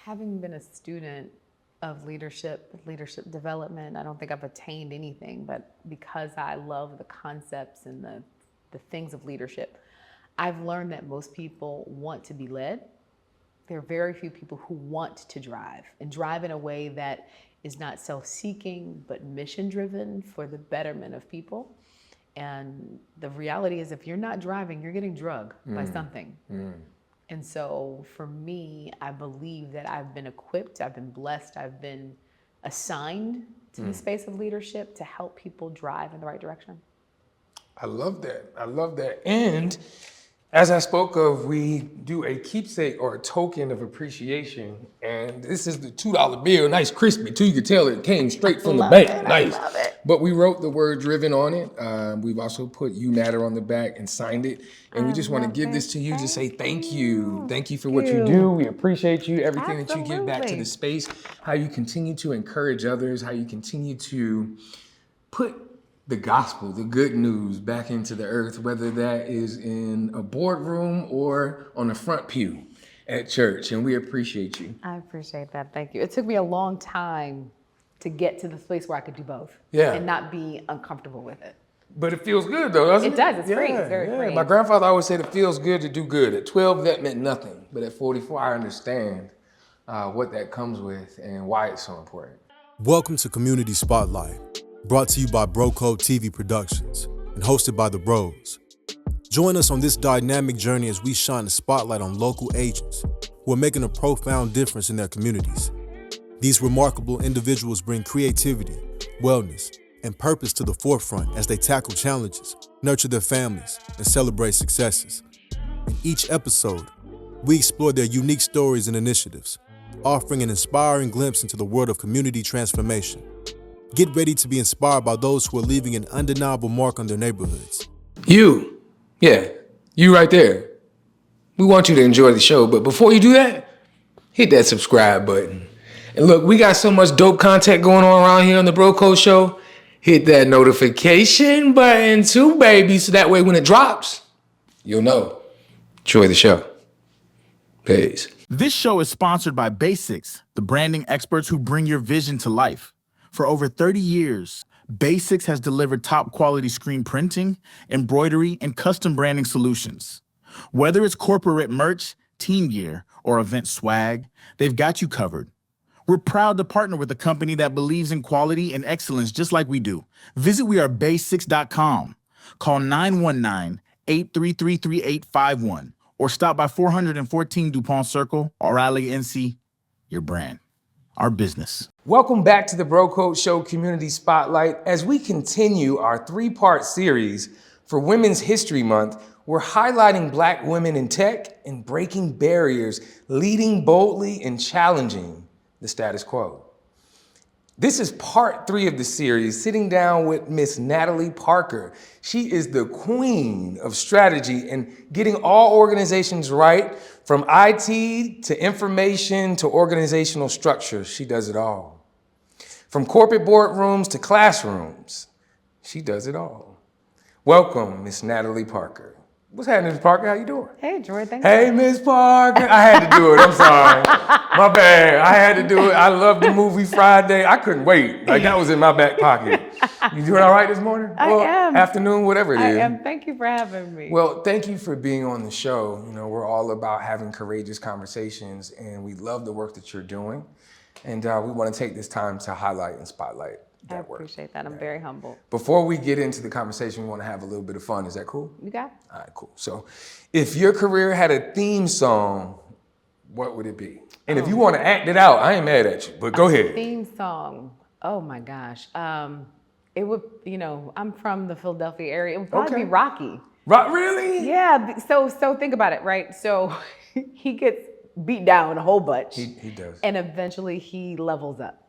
Having been a student of leadership development, I don't think I've attained anything, but because I love the concepts and the things of leadership, I've learned that most people want to be led. There are very few people who want to drive, and drive in a way that is not self-seeking, but mission-driven for the betterment of people. And the reality is, if you're not driving, you're getting drugged by something. And so for me, I believe that I've been equipped, I've been blessed, I've been assigned to the space of leadership to help people drive in the right direction. I love that. I love that. And as I spoke of, we do a keepsake or a token of appreciation. And this is the $2 bill, nice crispy too. You could tell it came straight from the bank. Nice. I love it. But we wrote the word driven on it. We've also put you Natter on the back and signed it. And we just want to give this to you to say thank you. Thank you for what you do. We appreciate you, everything that you give back to the space, how you continue to encourage others, how you continue to put the gospel, the good news back into the earth, whether that is in a boardroom or on the front pew at church. And we appreciate you. I appreciate that. Thank you. It took me a long time to get to the place where I could do both and not be uncomfortable with it. But it feels good though, doesn't it? It does. It's free. It's very free. My grandfather always said it feels good to do good. At 12, that meant nothing. But at 44, I understand what that comes with and why it's so important. Welcome to Community Spotlight, brought to you by Bro Code TV Productions and hosted by the Bros. Join us on this dynamic journey as we shine the spotlight on local agents who are making a profound difference in their communities. These remarkable individuals bring creativity, wellness, and purpose to the forefront as they tackle challenges, nurture their families, and celebrate successes. In each episode, we explore their unique stories and initiatives, offering an inspiring glimpse into the world of community transformation. Get ready to be inspired by those who are leaving an undeniable mark on their neighborhoods. You right there. We want you to enjoy the show, but before you do that, hit that subscribe button. And look, we got so much dope content going on around here on the Bro Code Show. Hit that notification button too, baby, so that way when it drops, you'll know. Enjoy the show. Peace. This show is sponsored by Basics, the branding experts who bring your vision to life. For over 30 years, Basics has delivered top quality screen printing, embroidery, and custom branding solutions. Whether it's corporate merch, team gear, or event swag, they've got you covered. We're proud to partner with a company that believes in quality and excellence just like we do. Visit wearebasics.com. Call 919-833-3851 or stop by 414 DuPont Circle, O'Reilly, NC. Your brand, our business. Welcome back to the Bro Code Show Community Spotlight. As we continue our 3-part series for Women's History Month, we're highlighting Black women in tech and breaking barriers, leading boldly and challenging the status quo. This is part 3 of the series, sitting down with Miss Natalie Parker. She is the queen of strategy and getting all organizations right, from IT to information to organizational structure. She does it all. From corporate boardrooms to classrooms, she does it all. Welcome, Miss Natalie Parker. What's happening, Miss Parker? How you doing? Hey, Jordan. Thanks. Hey, Miss Parker. I had to do it. I'm sorry. My bad. I had to do it. I love the movie Friday. I couldn't wait. Like, that was in my back pocket. You doing all right this morning? I am. Afternoon, whatever it is. I am. Thank you for having me. Well, thank you for being on the show. You know, we're all about having courageous conversations, and we love the work that you're doing. And we want to take this time to highlight and spotlight that work. I appreciate that. I'm very humble. Before we get into the conversation, we want to have a little bit of fun. Is that cool? You got it. All right, cool. So if your career had a theme song, what would it be? And if you want to act it out, I ain't mad at you, but go ahead. Theme song. Oh my gosh. It would, I'm from the Philadelphia area. It would probably be Rocky. Really? Yeah. So think about it, right? So he gets beat down a whole bunch. He does. And eventually he levels up.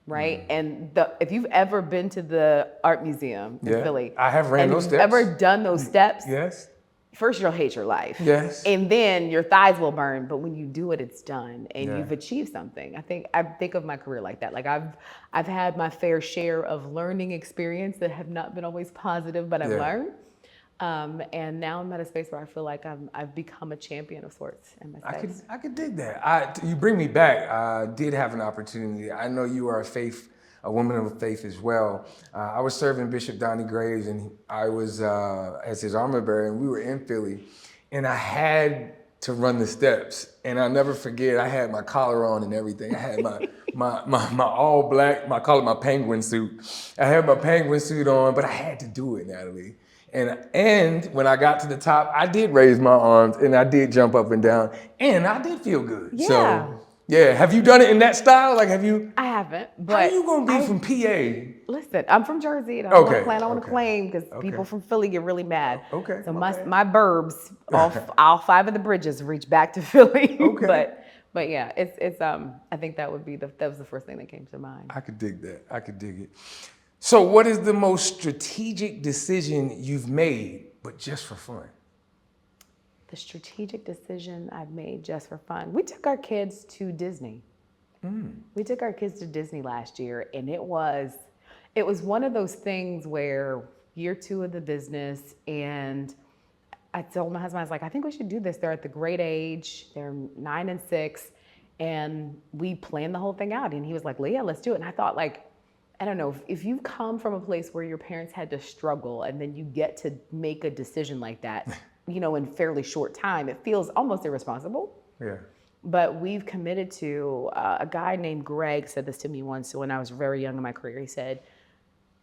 Right? And if you've ever been to the art museum in Philly. I have ran those steps. Ever done those steps? Yes. First you'll hate your life. Yes. And then your thighs will burn, but when you do it, it's done and you've achieved something. I think of my career like that. Like I've had my fair share of learning experience that have not been always positive, but I've learned. And now I'm at a space where I feel like I've become a champion of sorts in my space. I could dig that. You bring me back. I did have an opportunity. I know you are a woman of faith as well. I was serving Bishop Donnie Graves, and I was as his armor bearer, and we were in Philly, and I had to run the steps. And I'll never forget, I had my collar on and everything. I had my all black, I call it my penguin suit. I had my penguin suit on, but I had to do it, Natalie. And when I got to the top, I did raise my arms and I did jump up and down, and I did feel good. Yeah. So, yeah. Have you done it in that style? Like, have you? I haven't, but How are you gonna be from PA? Listen, I'm from Jersey, and I don't want to claim because people from Philly get really mad. Okay. So my burbs, all 5 of the bridges reach back to Philly. Okay. But yeah, it's I think that was the first thing that came to mind. I could dig that. I could dig it. So, what is the most strategic decision you've made, but just for fun? The strategic decision I've made just for fun. We took our kids to Disney. We took our kids to Disney last year, and it was one of those things where year 2 of the business, and I told my husband, I was like, I think we should do this. They're at the great age. They're 9 and 6, and we planned the whole thing out. And he was like, Leah, let's do it. And I thought, like, I don't know, if you come from a place where your parents had to struggle and then you get to make a decision like that, in fairly short time, it feels almost irresponsible. Yeah. But we've committed to, a guy named Greg said this to me once when I was very young in my career. He said,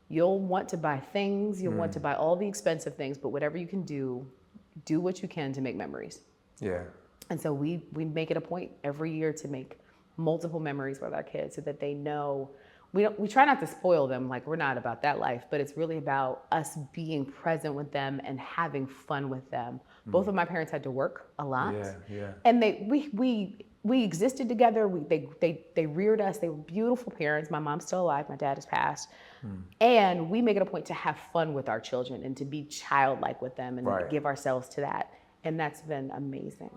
you'll want to buy things, you'll want to buy all the expensive things, but whatever you can do what you can to make memories. Yeah. And so we make it a point every year to make multiple memories with our kids so that they know. We try not to spoil them, like we're not about that life, but it's really about us being present with them and having fun with them. Both of my parents had to work a lot. Yeah. And we existed together. They reared us. They were beautiful parents. My mom's still alive. My dad has passed. And we make it a point to have fun with our children and to be childlike with them and give ourselves to that. And that's been amazing.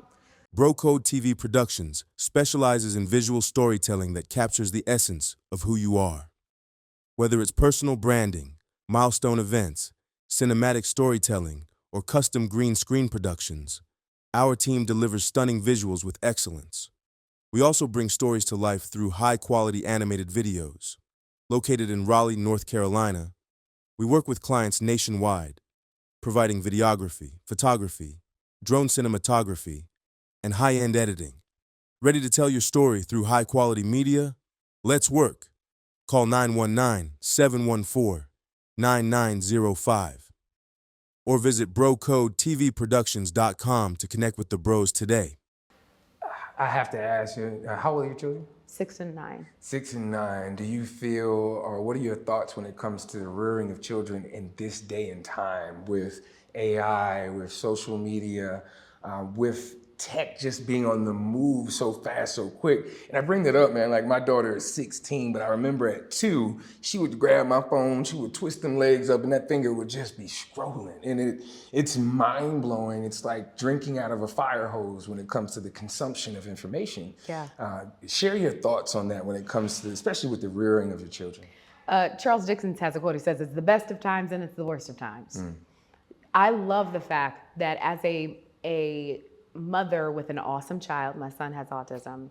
Bro Code TV Productions specializes in visual storytelling that captures the essence of who you are. Whether it's personal branding, milestone events, cinematic storytelling, or custom green screen productions, our team delivers stunning visuals with excellence. We also bring stories to life through high-quality animated videos. Located in Raleigh, North Carolina, we work with clients nationwide, providing videography, photography, drone cinematography, and high-end editing. Ready to tell your story through high-quality media? Let's work. Call 919-714-9905 or visit brocodetvproductions.com to connect with the bros today. I have to ask you, how old are your children? 6 and 9. 6 and 9. Do you feel, or what are your thoughts when it comes to the rearing of children in this day and time with AI, with social media, with tech just being on the move so fast, so quick? And I bring that up, man, like my daughter is 16, but I remember at 2, she would grab my phone, she would twist them legs up and that finger would just be scrolling. And it's mind blowing. It's like drinking out of a fire hose when it comes to the consumption of information. Yeah. Share your thoughts on that when it comes to, especially with the rearing of your children. Charles Dickens has a quote. He says, it's the best of times and it's the worst of times. I love the fact that as a mother with an awesome child, my son has autism,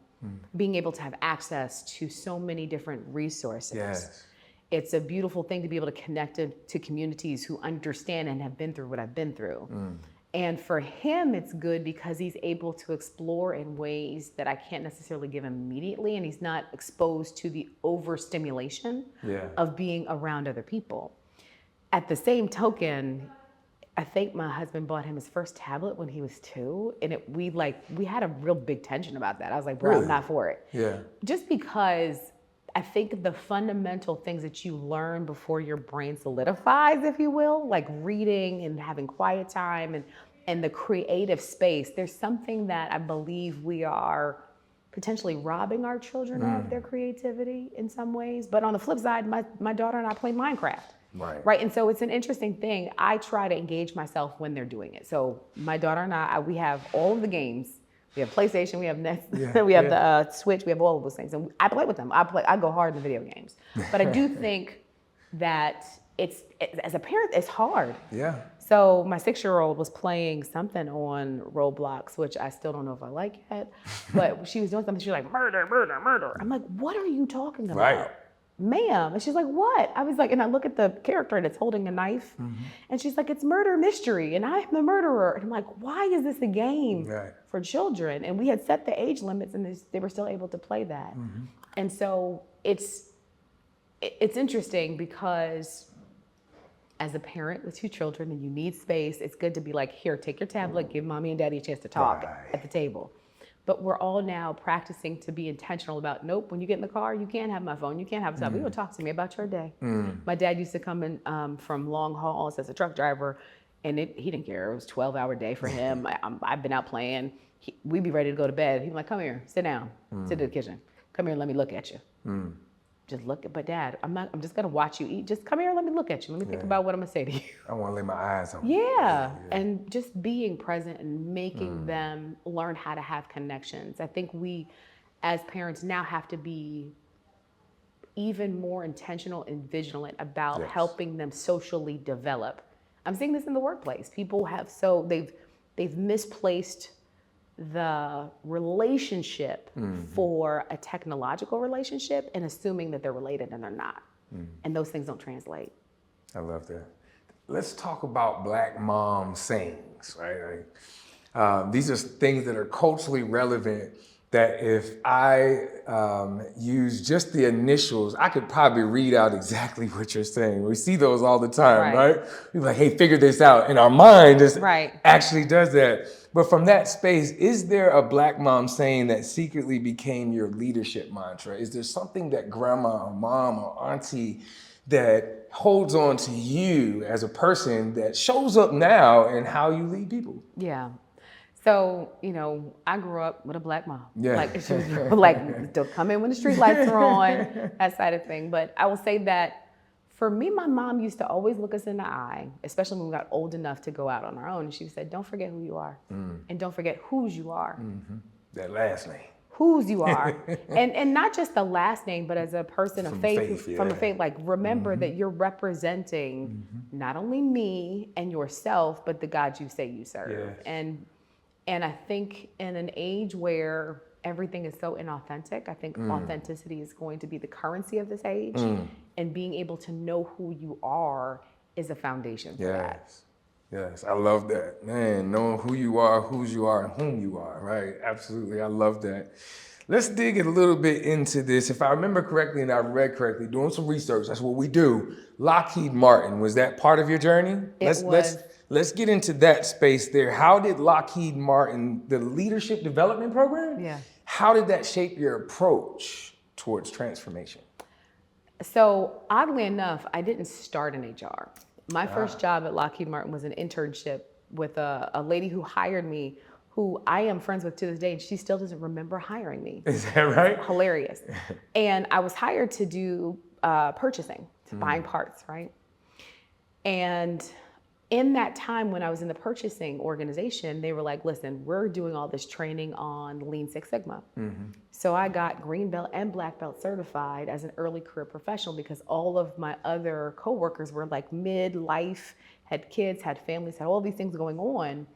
being able to have access to so many different resources. Yes. It's a beautiful thing to be able to connect to communities who understand and have been through what I've been through. And for him, it's good because he's able to explore in ways that I can't necessarily give him immediately, and he's not exposed to the overstimulation of being around other people. At the same token, I think my husband bought him his first tablet when he was 2, and we had a real big tension about that. I was like, bro, Really? I'm not for it. Yeah. Just because I think the fundamental things that you learn before your brain solidifies, if you will, like reading and having quiet time and the creative space, there's something that I believe we are potentially robbing our children of their creativity in some ways. But on the flip side, my daughter and I play Minecraft. Right. And so it's an interesting thing. I try to engage myself when they're doing it. So my daughter and I, we have all of the games. We have PlayStation, we have Netflix, we have the Switch, we have all of those things. And I play with them. I go hard in the video games. But I do think that it's as a parent, it's hard. Yeah. So my 6-year-old was playing something on Roblox, which I still don't know if I like yet, but she was doing something. She was like, murder, murder, murder. I'm like, what are you talking about? Right. Ma'am. And she's like, what? I was like, and I look at the character and it's holding a knife. And she's like, it's murder mystery and I'm the murderer. And I'm like, why is this a game for children? And we had set the age limits and they were still able to play that. And so it's interesting because as a parent with 2 children and you need space, it's good to be like, here, take your tablet, give mommy and daddy a chance to talk at the table. But we're all now practicing to be intentional about, nope, when you get in the car, you can't have my phone, you can't have stuff. You don't talk to me about your day. My dad used to come in from long hauls as a truck driver, and he didn't care. It was a 12-hour day for him. I've been out playing. We'd be ready to go to bed. He'd be like, come here, sit down, sit in the kitchen. Come here, let me look at you. Just look at, but Dad, I'm just gonna watch you eat. Just come here, let me look at you. Let me think about what I'm gonna say to you. I want to lay my eyes on you. Yeah, and just being present and making them learn how to have connections. I think we, as parents, now have to be even more intentional and vigilant about helping them socially develop. I'm seeing this in the workplace. People have they've misplaced the relationship for a technological relationship and assuming that they're related and they're not. And those things don't translate. I love that. Let's talk about Black mom sayings, right? These are things that are culturally relevant that if I use just the initials, I could probably read out exactly what you're saying. We see those all the time, right? We're like, hey, figure this out. And our mind just actually does that. But from that space, is there a Black mom saying that secretly became your leadership mantra? Is there something that grandma or mom or auntie that holds on to you as a person that shows up now in how you lead people? Yeah. So, I grew up with a Black mom. Like, she was like, don't come in when the street lights are on, that side of thing. But I will say that for me, my mom used to always look us in the eye, especially when we got old enough to go out on our own. And she said, don't forget who you are. And don't forget whose you are. That last name. Whose you are. and not just the last name, but as a person of faith, from a faith, like remember that you're representing not only me and yourself, but the God you say you serve. And I think in an age where everything is so inauthentic, I think authenticity is going to be the currency of this age. And being able to know who you are is a foundation for that. Yes, I love that. Man, knowing who you are, whose you are, and whom you are, right? Absolutely, I love that. Let's dig a little bit into this. If I remember correctly and I read correctly, doing some research, that's what we do. Lockheed Martin, was that part of your journey? Let's get into that space there. How did Lockheed Martin, the leadership development program, how did that shape your approach towards transformation? So oddly enough, I didn't start in HR. My first job at Lockheed Martin was an internship with a lady who hired me, who I am friends with to this day, and she still doesn't remember hiring me. Is that right? It's hilarious. And I was hired to do purchasing, to buying parts, right? And in that time when I was in the purchasing organization, they were like, listen, we're doing all this training on Lean Six Sigma. So I got green belt and black belt certified as an early career professional because all of my other coworkers were like mid-life, had kids, had families, had all these things going on.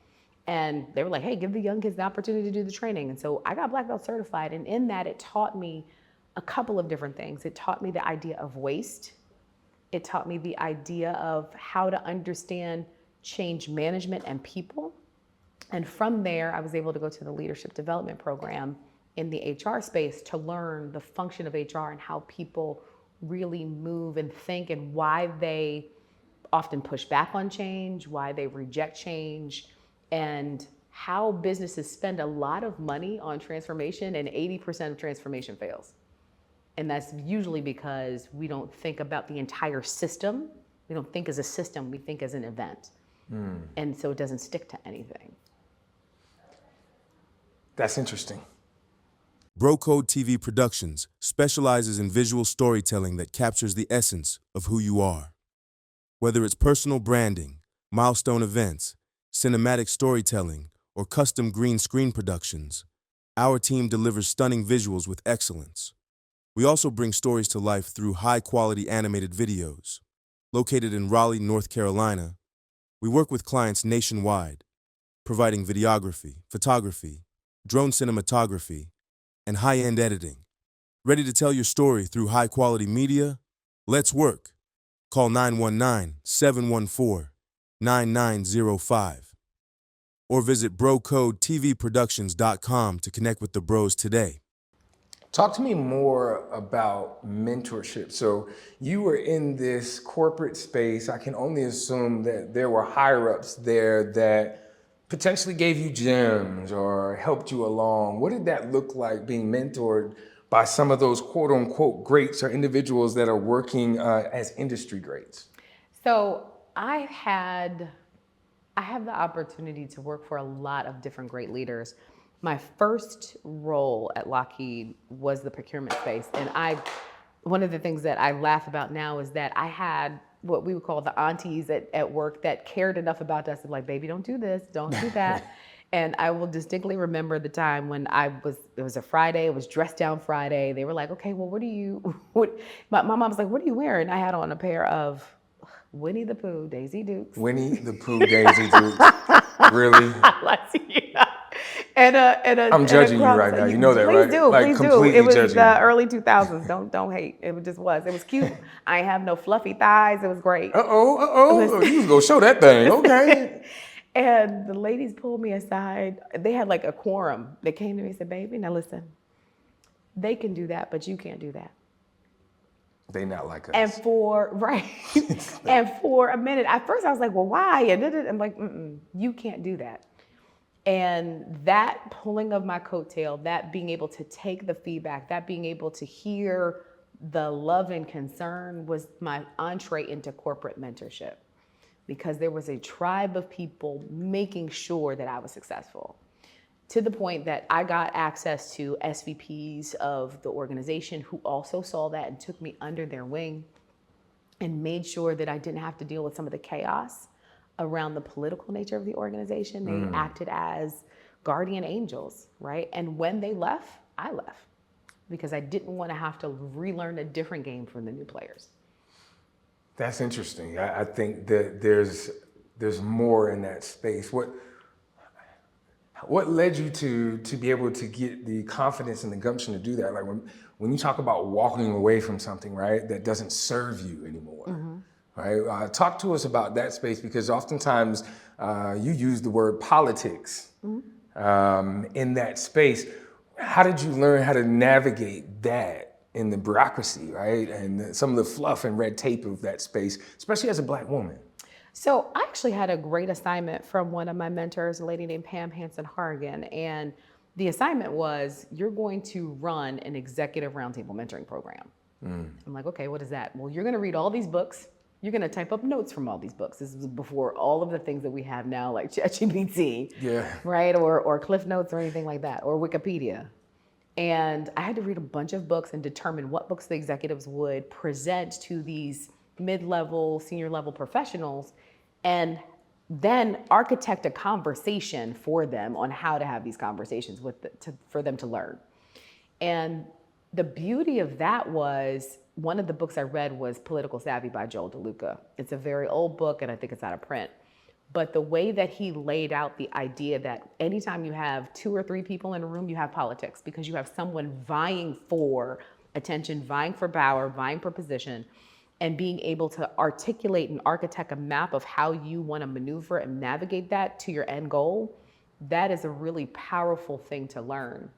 And they were like, hey, give the young kids the opportunity to do the training. And so I got black belt certified. And in that, it taught me a couple of different things. It taught me the idea of waste. It taught me the idea of how to understand change management and people. And from there, I was able to go to the leadership development program in the HR space to learn the function of HR and how people really move and think and why they often push back on change, why they reject change, and how businesses spend a lot of money on transformation and 80% of transformation fails. And that's usually because we don't think about the entire system. We don't think as a system, we think as an event. And so it doesn't stick to anything. That's interesting. Bro Code TV Productions specializes in visual storytelling that captures the essence of who you are. Whether it's personal branding, milestone events, cinematic storytelling, or custom green screen productions, our team delivers stunning visuals with excellence. We also bring stories to life through high-quality animated videos. Located in Raleigh, North Carolina, We work with clients nationwide, providing videography, photography, drone cinematography, and high-end editing. Ready to tell your story through high-quality media? Let's work. Call 919-714-9905 or visit brocodetvproductions.com to connect with the bros today. Talk to me more about mentorship. So you were in this corporate space. I can only assume that there were higher ups there that potentially gave you gems or helped you along. What did that look like, being mentored by some of those quote unquote greats or individuals that are working as industry greats? So I have the opportunity to work for a lot of different great leaders. My first role at Lockheed was the procurement space. And one of the things that I laugh about now is that I had what we would call the aunties at work that cared enough about us, and like, baby, don't do this, don't do that. And I will distinctly remember the time when it was a Friday, it was dress down Friday. They were like, okay, well, my mom was like, what are you wearing? I had on a pair of Winnie the Pooh, Daisy Dukes. Winnie the Pooh, Daisy Dukes. Really? I'm judging you right now. You know that, right? Please do. Completely It was judging the you. early 2000s. Don't hate. It just was. It was cute. I ain't have no fluffy thighs. It was great. You was gonna show that thing, okay? And the ladies pulled me aside. They had like a quorum. They came to me and said, baby, now listen, they can do that, but you can't do that. They not like us. And for a minute, at first I was like, well, why? And I'm like, you can't do that. And that pulling of my coattail, that being able to take the feedback, that being able to hear the love and concern was my entree into corporate mentorship, because there was a tribe of people making sure that I was successful, to the point that I got access to SVPs of the organization who also saw that and took me under their wing and made sure that I didn't have to deal with some of the chaos around the political nature of the organization. They acted as guardian angels, right? And when they left, I left, because I didn't want to have to relearn a different game from the new players. That's interesting. I think that there's more in that space. What led you to be able to get the confidence and the gumption to do that? Like when you talk about walking away from something, right, that doesn't serve you anymore, right? Talk to us about that space, because oftentimes you use the word politics in that space. How did you learn how to navigate that in the bureaucracy, right? And some of the fluff and red tape of that space, especially as a Black woman? So I actually had a great assignment from one of my mentors, a lady named Pam Hansen-Hargan. And the assignment was, you're going to run an executive roundtable mentoring program. I'm like, okay, what is that? Well, you're going to read all these books. You're going to type up notes from all these books. This was before all of the things that we have now, like ChatGPT, right? Or Cliff Notes or anything like that, or Wikipedia. And I had to read a bunch of books and determine what books the executives would present to these mid-level, senior-level professionals, and then architect a conversation for them on how to have these conversations for them to learn. And the beauty of that was, one of the books I read was Political Savvy by Joel DeLuca. It's a very old book, and I think it's out of print. But the way that he laid out the idea that anytime you have 2 or 3 people in a room, you have politics, because you have someone vying for attention, vying for power, vying for position, and being able to articulate and architect a map of how you want to maneuver and navigate that to your end goal. That is a really powerful thing to learn.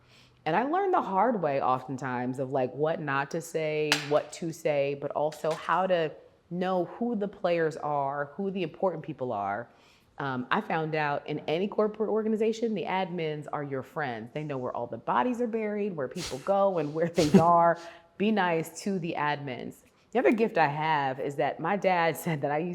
And I learned the hard way oftentimes of like what not to say, what to say, but also how to know who the players are, who the important people are. I found out in any corporate organization, the admins are your friends. They know where all the bodies are buried, where people go and where things are. Be nice to the admins. The other gift I have is that my dad said that I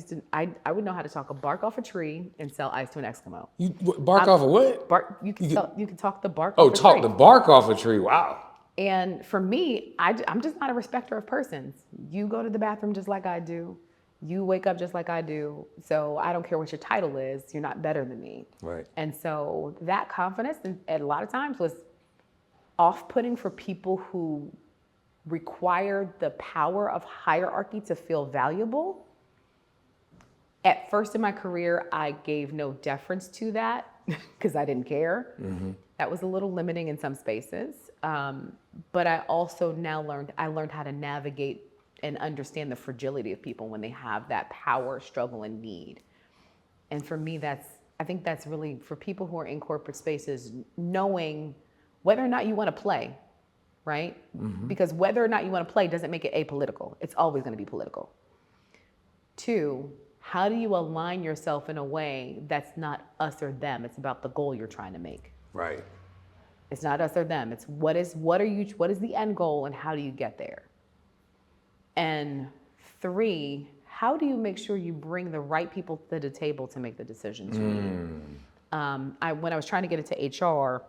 would know how to talk a bark off a tree and sell ice to an Eskimo. You bark off a what? You can talk the bark off off a tree. Oh, talk the bark off a tree, wow. And for me, I'm just not a respecter of persons. You go to the bathroom just like I do. You wake up just like I do. So I don't care what your title is, you're not better than me. Right. And so that confidence, and a lot of times, was off-putting for people who required the power of hierarchy to feel valuable. At first in my career, I gave no deference to that because I didn't care. That was a little limiting in some spaces. But I also now learned how to navigate and understand the fragility of people when they have that power, struggle, and need. And for me, I think that's really for people who are in corporate spaces, knowing whether or not you want to play, right? Because whether or not you want to play doesn't make it apolitical. It's always going to be political. 2, how do you align yourself in a way that's not us or them? It's about the goal you're trying to make. Right. It's not us or them. It's what is the end goal and how do you get there? And 3, how do you make sure you bring the right people to the table to make the decisions you need? When I was trying to get into HR,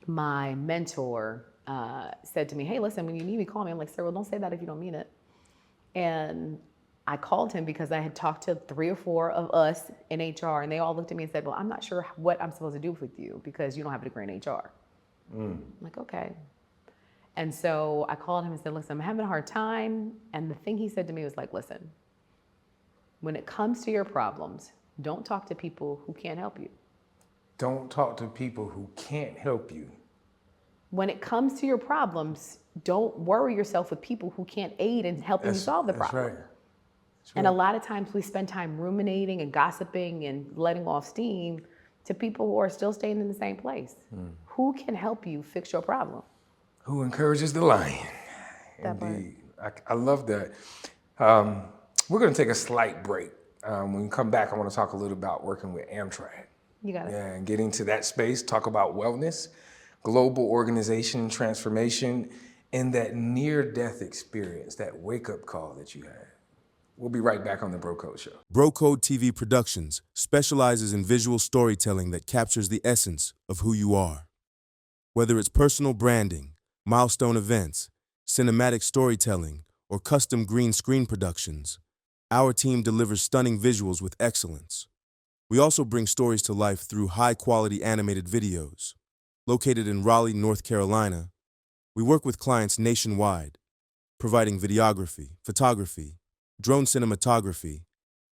my mentor said to me, hey, listen, when you need me, call me. I'm like, sir, well, don't say that if you don't mean it. And I called him because I had talked to 3 or 4 of us in HR, and they all looked at me and said, well, I'm not sure what I'm supposed to do with you because you don't have a degree in HR. I'm like, okay. And so I called him and said, listen, I'm having a hard time. And the thing he said to me was like, listen, when it comes to your problems, don't talk to people who can't help you. Don't talk to people who can't help you. When it comes to your problems, don't worry yourself with people who can't aid in helping you solve the problem. That's right. And a lot of times we spend time ruminating and gossiping and letting off steam to people who are still staying in the same place. Who can help you fix your problem? Who encourages the lion? That Indeed. I love that. We're going to take a slight break. When we come back, I want to talk a little about working with Amtrak. You got it. Yeah, and get into that space, talk about wellness, global organization transformation, and that near-death experience, that wake-up call that you had. We'll be right back on The Bro Code Show. Bro Code TV Productions specializes in visual storytelling that captures the essence of who you are. Whether it's personal branding, milestone events, cinematic storytelling, or custom green screen productions, our team delivers stunning visuals with excellence. We also bring stories to life through high-quality animated videos. Located in Raleigh, North Carolina, we work with clients nationwide, providing videography, photography, drone cinematography,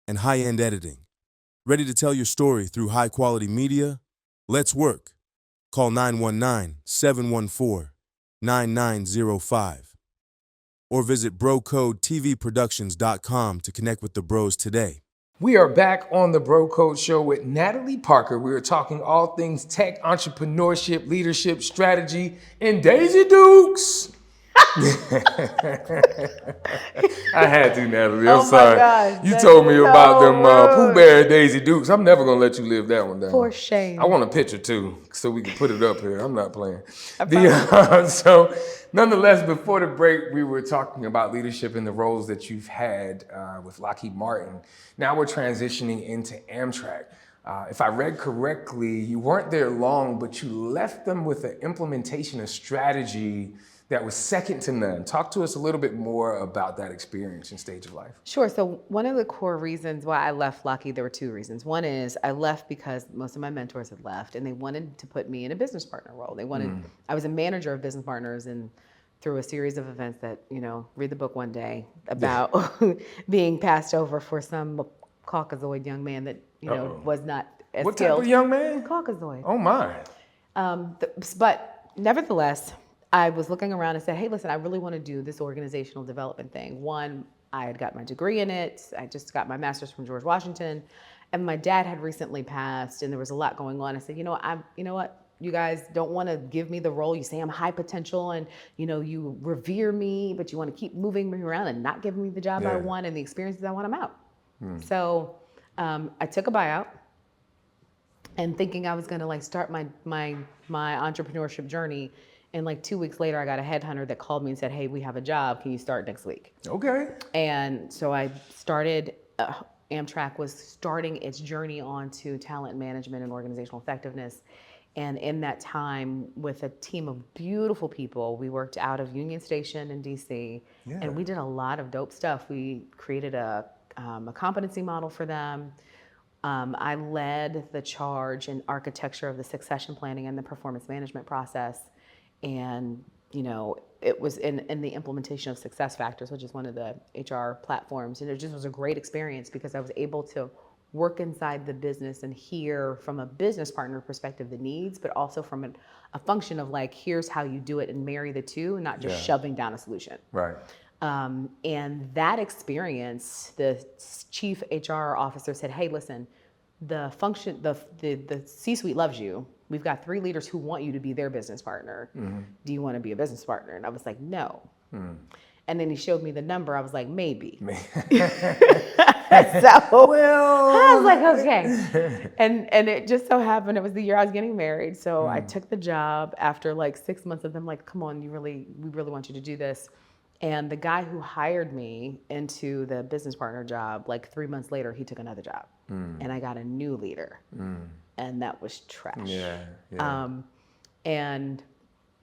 and high-end editing. Ready to tell your story through high-quality media? Let's work. Call 919-714-9905 or visit BroCodeTVProductions.com to connect with the bros today. We are back on The Bro Code Show with Natalie Parker. We are talking all things tech, entrepreneurship, leadership, strategy, and Daisy Dukes. I had to, Natalie. I'm sorry. God, you told me about them rude. Pooh Bear and Daisy Dukes. I'm never gonna let you live that one down. For shame. I want a picture too, so we can put it up here. I'm not playing. promise. So, nonetheless, before the break, we were talking about leadership and the roles that you've had with Lockheed Martin. Now we're transitioning into Amtrak. If I read correctly, you weren't there long, but you left them with an implementation of strategy that was second to none. Talk to us a little bit more about that experience and stage of life. Sure. So one of the core reasons why I left Lockheed, there were 2 reasons. One is I left because most of my mentors had left and they wanted to put me in a business partner role. They wanted, I was a manager of business partners, and through a series of events that, read the book one day about being passed over for some Caucasoid young man that, was not as What skilled. type of young man? Caucasoid. Oh my. But nevertheless, I was looking around and said, hey, listen, I really want to do this organizational development thing. One, I had got my degree in it. I just got my master's from George Washington. And my dad had recently passed and there was a lot going on. I said, you know what? You guys don't want to give me the role. You say I'm high potential and, you revere me, but you want to keep moving me around and not giving me the job I want and the experiences I want. I'm out. So I took a buyout and thinking I was going to start my entrepreneurship journey. And 2 weeks later, I got a headhunter that called me and said, hey, we have a job. Can you start next week? Okay. And so I started, Amtrak was starting its journey onto talent management and organizational effectiveness. And in that time, with a team of beautiful people, we worked out of Union Station in DC, and we did a lot of dope stuff. We created a competency model for them. I led the charge in architecture of the succession planning and the performance management process. And it was in the implementation of Success Factors, which is one of the HR platforms. And it just was a great experience because I was able to work inside the business and hear from a business partner perspective the needs, but also from a function of like, here's how you do it and marry the two, and not just shoving down a solution. Right. And that experience, the chief HR officer said, hey, listen, the C-suite loves you. We've got 3 leaders who want you to be their business partner. Do you want to be a business partner? And I was like, no. And then he showed me the number. I was like, maybe. So I was like, okay. And it just so happened it was the year I was getting married. So I took the job after like 6 months of them like, come on, we really want you to do this. And the guy who hired me into the business partner job, like 3 months later, he took another job. And I got a new leader. And that was trash.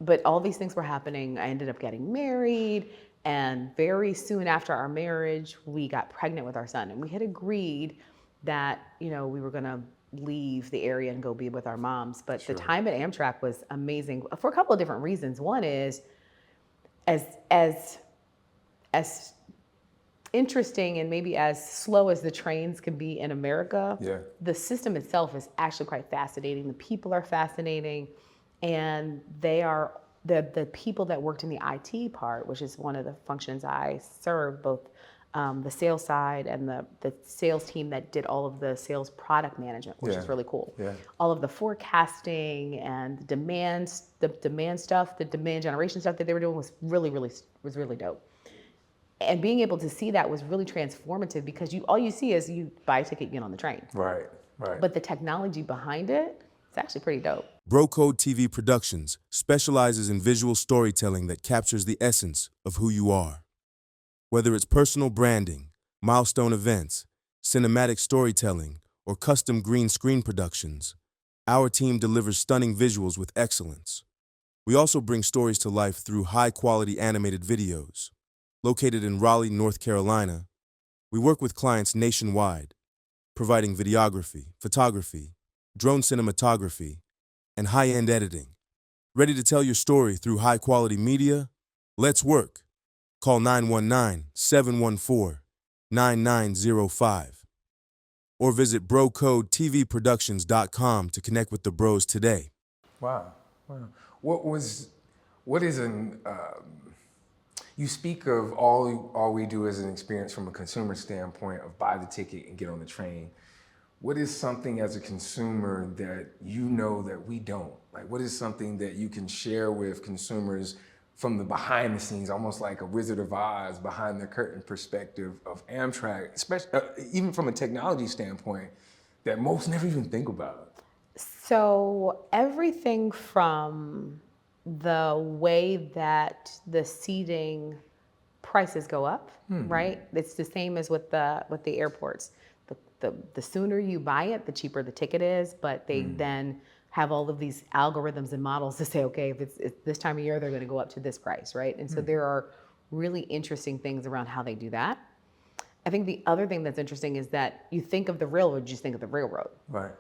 But all these things were happening. I ended up getting married. And very soon after our marriage, we got pregnant with our son. And we had agreed that, we were going to leave the area and go be with our moms. But the time at Amtrak was amazing for a couple of different reasons. One is, as interesting and maybe as slow as the trains can be in America, the system itself is actually quite fascinating. The people are fascinating, and they are the people that worked in the IT part, which is one of the functions I serve, both the sales side and the sales team that did all of the sales product management, which is really cool. All of the forecasting and the demand stuff, the demand generation stuff that they were doing was really dope. And being able to see that was really transformative because all you see is you buy a ticket, get on the train. Right. But the technology behind it, it's actually pretty dope. Bro Code TV Productions specializes in visual storytelling that captures the essence of who you are. Whether it's personal branding, milestone events, cinematic storytelling, or custom green screen productions, our team delivers stunning visuals with excellence. We also bring stories to life through high-quality animated videos. Located in Raleigh, North Carolina, we work with clients nationwide, providing videography, photography, drone cinematography, and high-end editing. Ready to tell your story through high-quality media? Let's work. Call 919-714-9905 or visit brocodetvproductions.com to connect with the bros today. Wow. What is you speak of all we do as an experience from a consumer standpoint of buy the ticket and get on the train. What is something as a consumer that that we don't? Like, what is something that you can share with consumers from the behind the scenes, almost like a Wizard of Oz, behind the curtain perspective of Amtrak, especially even from a technology standpoint, that most never even think about? So everything from the way that the seating prices go up, right? It's the same as with the airports. The sooner you buy it, the cheaper the ticket is, but they then have all of these algorithms and models to say, okay, if it's this time of year, they're going to go up to this price, right? And so there are really interesting things around how they do that. I think the other thing that's interesting is that you think of the railroad, you just think of the railroad,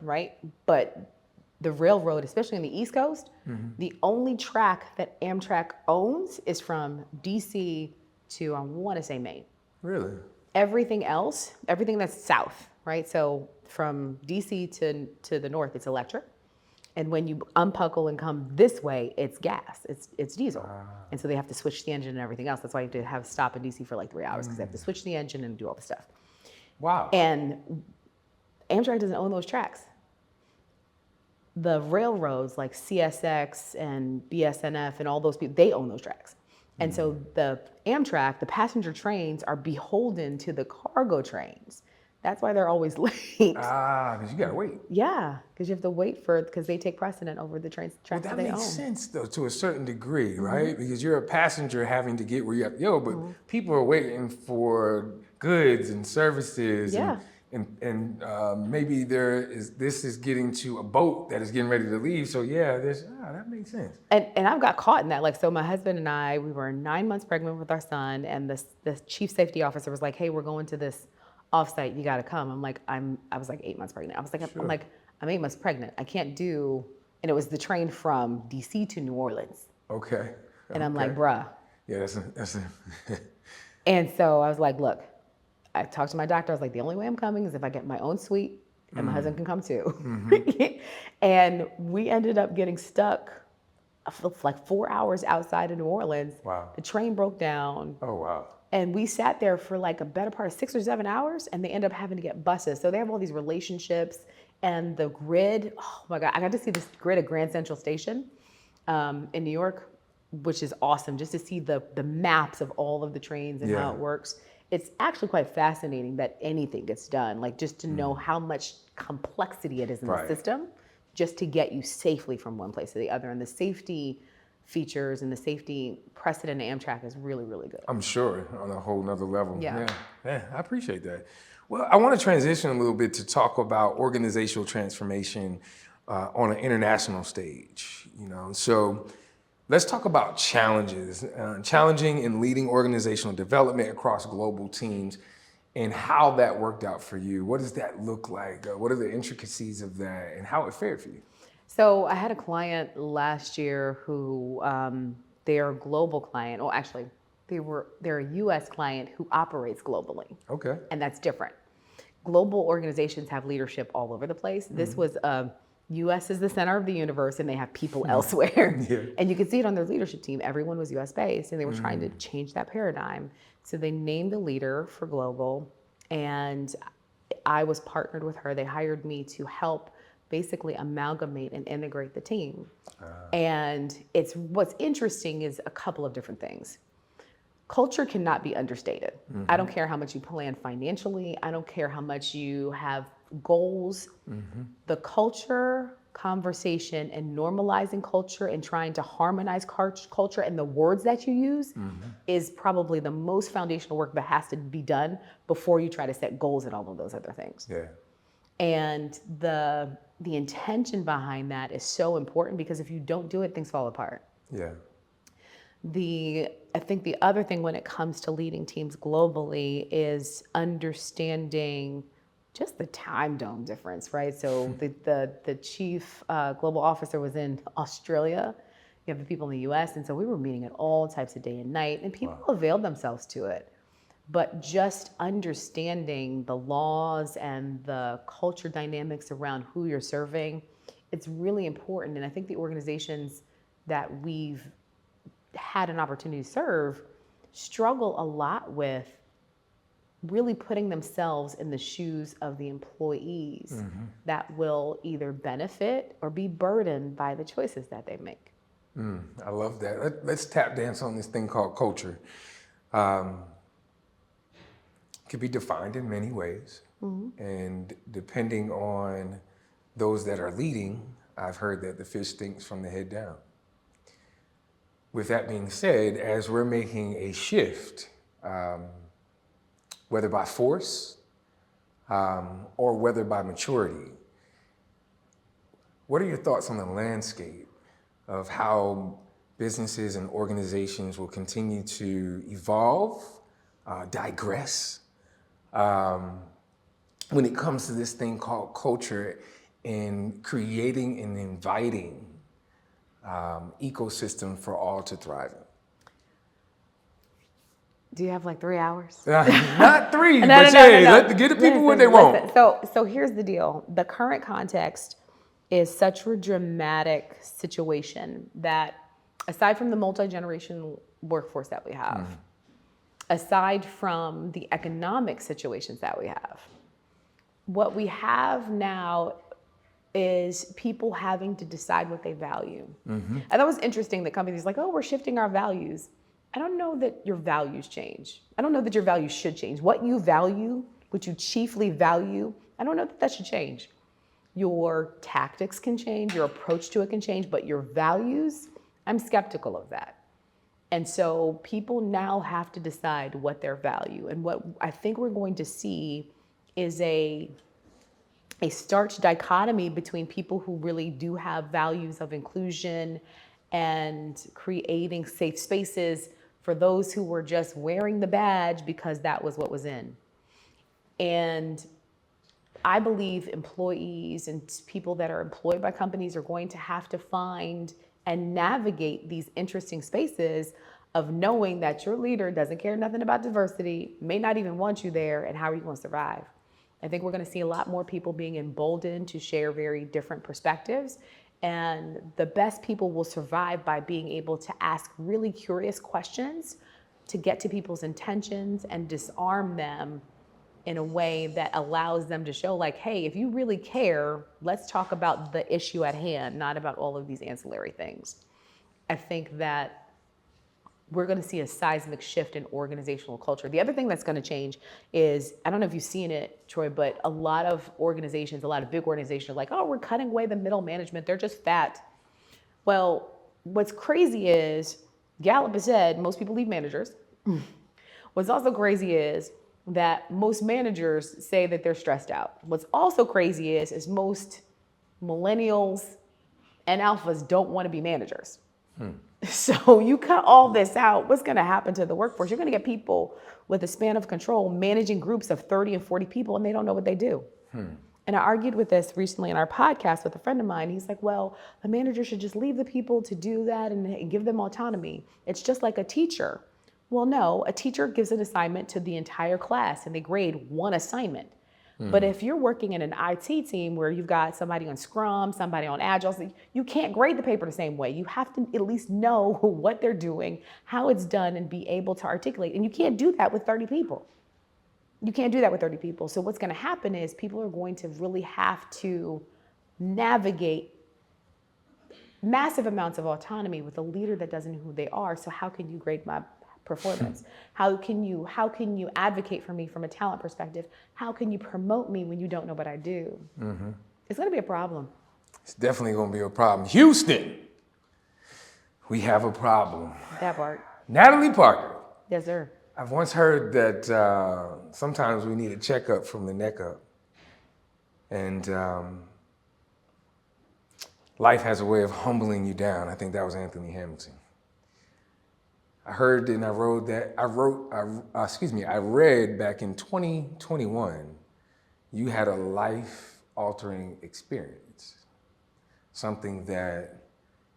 right? But the railroad, especially in the East Coast, the only track that Amtrak owns is from DC to, I want to say, Maine. Really? Everything else, everything that's south, right? So from DC to the north, it's electric. And when you unbuckle and come this way, it's gas, it's diesel. And so they have to switch the engine and everything else. That's why you have to have stop in DC for like 3 hours, because they have to switch the engine and do all the stuff. Wow. And Amtrak doesn't own those tracks. The railroads like CSX and BSNF and all those people, they own those tracks. And so the Amtrak, the passenger trains are beholden to the cargo trains. That's why they're always late. Because you gotta wait. Yeah, because you have to wait because they take precedent over the tracks that they own. That makes sense though, to a certain degree, right? Because you're a passenger having to get where you have to go, but people are waiting for goods and services. And maybe this is getting to a boat that is getting ready to leave. So that makes sense. And I've got caught in that. Like, so my husband and I, we were 9 months pregnant with our son, and the chief safety officer was like, hey, we're going to this offsite, you gotta come. I'm like, I was like 8 months pregnant. I was like, I'm 8 months pregnant. I can't do, and it was the train from DC to New Orleans. Okay. And I'm like, Okay. bruh. Yeah, that's a And so I was like, look, I talked to my doctor. I was like, the only way I'm coming is if I get my own suite and my husband can come too. And we ended up getting stuck for like 4 hours outside of New Orleans. Wow. The train broke down. Oh, wow. And we sat there for like a better part of 6 or 7 hours, and they end up having to get buses. So they have all these relationships, and the grid. Oh my God, I got to see this grid at Grand Central Station in New York, which is awesome, just to see the maps of all of the trains and how it works. It's actually quite fascinating that anything gets done, like just to know how much complexity it is in the system, just to get you safely from one place to the other. And the safety features and the safety precedent in Amtrak is really, really good. I'm sure on a whole nother level. Yeah. Yeah, I appreciate that. Well, I want to transition a little bit to talk about organizational transformation on an international stage. So let's talk about challenges, challenging and leading organizational development across global teams, and how that worked out for you. What does that look like? What are the intricacies of that, and how it fared for you? So I had a client last year who they're a global client. Oh, actually, they're a U.S. client who operates globally. Okay. And that's different. Global organizations have leadership all over the place. This was U.S. is the center of the universe, and they have people elsewhere. And you can see it on their leadership team. Everyone was U.S. based, and they were trying to change that paradigm. So they named a leader for global, and I was partnered with her. They hired me to help basically amalgamate and integrate the team. And what's interesting is a couple of different things. Culture cannot be understated. I don't care how much you plan financially. I don't care how much you have goals. The culture conversation and normalizing culture and trying to harmonize culture and the words that you use is probably the most foundational work that has to be done before you try to set goals and all of those other things. Yeah. And the intention behind that is so important, because if you don't do it, things fall apart. Yeah. I think the other thing when it comes to leading teams globally is understanding just the time zone difference, right? So the chief global officer was in Australia. You have the people in the US, and so we were meeting at all types of day and night, and people availed themselves to it. But just understanding the laws and the culture dynamics around who you're serving, it's really important. And I think the organizations that we've had an opportunity to serve struggle a lot with really putting themselves in the shoes of the employees that will either benefit or be burdened by the choices that they make. I love that. Let's tap dance on this thing called culture. Could be defined in many ways. And depending on those that are leading, I've heard that the fish stinks from the head down. With that being said, as we're making a shift, whether by force or whether by maturity, what are your thoughts on the landscape of how businesses and organizations will continue to evolve, digress, when it comes to this thing called culture and creating and inviting ecosystem for all to thrive in? Do you have like 3 hours? Not 3, No. let get the people what they want. So here's the deal. The current context is such a dramatic situation that, aside from the multi-generational workforce that we have, aside from the economic situations that we have, what we have now is people having to decide what they value. And that was interesting that companies like, oh, we're shifting our values. I don't know that your values change. I don't know that your values should change. What you value, what you chiefly value, I don't know that that should change. Your tactics can change, your approach to it can change, but your values, I'm skeptical of that. And so people now have to decide what their value. And what I think we're going to see is a stark dichotomy between people who really do have values of inclusion and creating safe spaces for those who were just wearing the badge because that was what was in. And I believe employees and people that are employed by companies are going to have to find and navigate these interesting spaces of knowing that your leader doesn't care nothing about diversity, may not even want you there, and how are you going to survive? I think we're going to see a lot more people being emboldened to share very different perspectives. And the best people will survive by being able to ask really curious questions to get to people's intentions and disarm them in a way that allows them to show like, hey, if you really care, let's talk about the issue at hand, not about all of these ancillary things. I think that we're going to see a seismic shift in organizational culture. The other thing that's going to change is, I don't know if you've seen it, Troy, but a lot of organizations, a lot of big organizations are like, oh, we're cutting away the middle management. They're just fat. Well, what's crazy is, Gallup has said most people leave managers. What's also crazy is that most managers say that they're stressed out. What's also crazy is most millennials and alphas don't want to be managers. So you cut all this out, what's going to happen to the workforce? You're going to get people with a span of control managing groups of 30 and 40 people, and they don't know what they do. And I argued with this recently in our podcast with a friend of mine. He's like, well, the manager should just leave the people to do that and give them autonomy. It's just like a teacher. Well, no, a teacher gives an assignment to the entire class and they grade one assignment. But if you're working in an IT team where you've got somebody on Scrum, somebody on Agile, so you can't grade the paper the same way. You have to at least know what they're doing, how it's done, and be able to articulate. And you can't do that with 30 people. You can't do that with 30 people. So what's going to happen is people are going to really have to navigate massive amounts of autonomy with a leader that doesn't know who they are. So how can you grade my performance? How can you advocate for me from a talent perspective? How can you promote me when you don't know what I do? It's going to be a problem. It's definitely going to be a problem. Houston, we have a problem. That part. Natalie Parker. Yes, sir. I've once heard that sometimes we need a checkup from the neck up. And life has a way of humbling you down. I think that was Anthony Hamilton. I heard and I read back in 2021, you had a life-altering experience, something that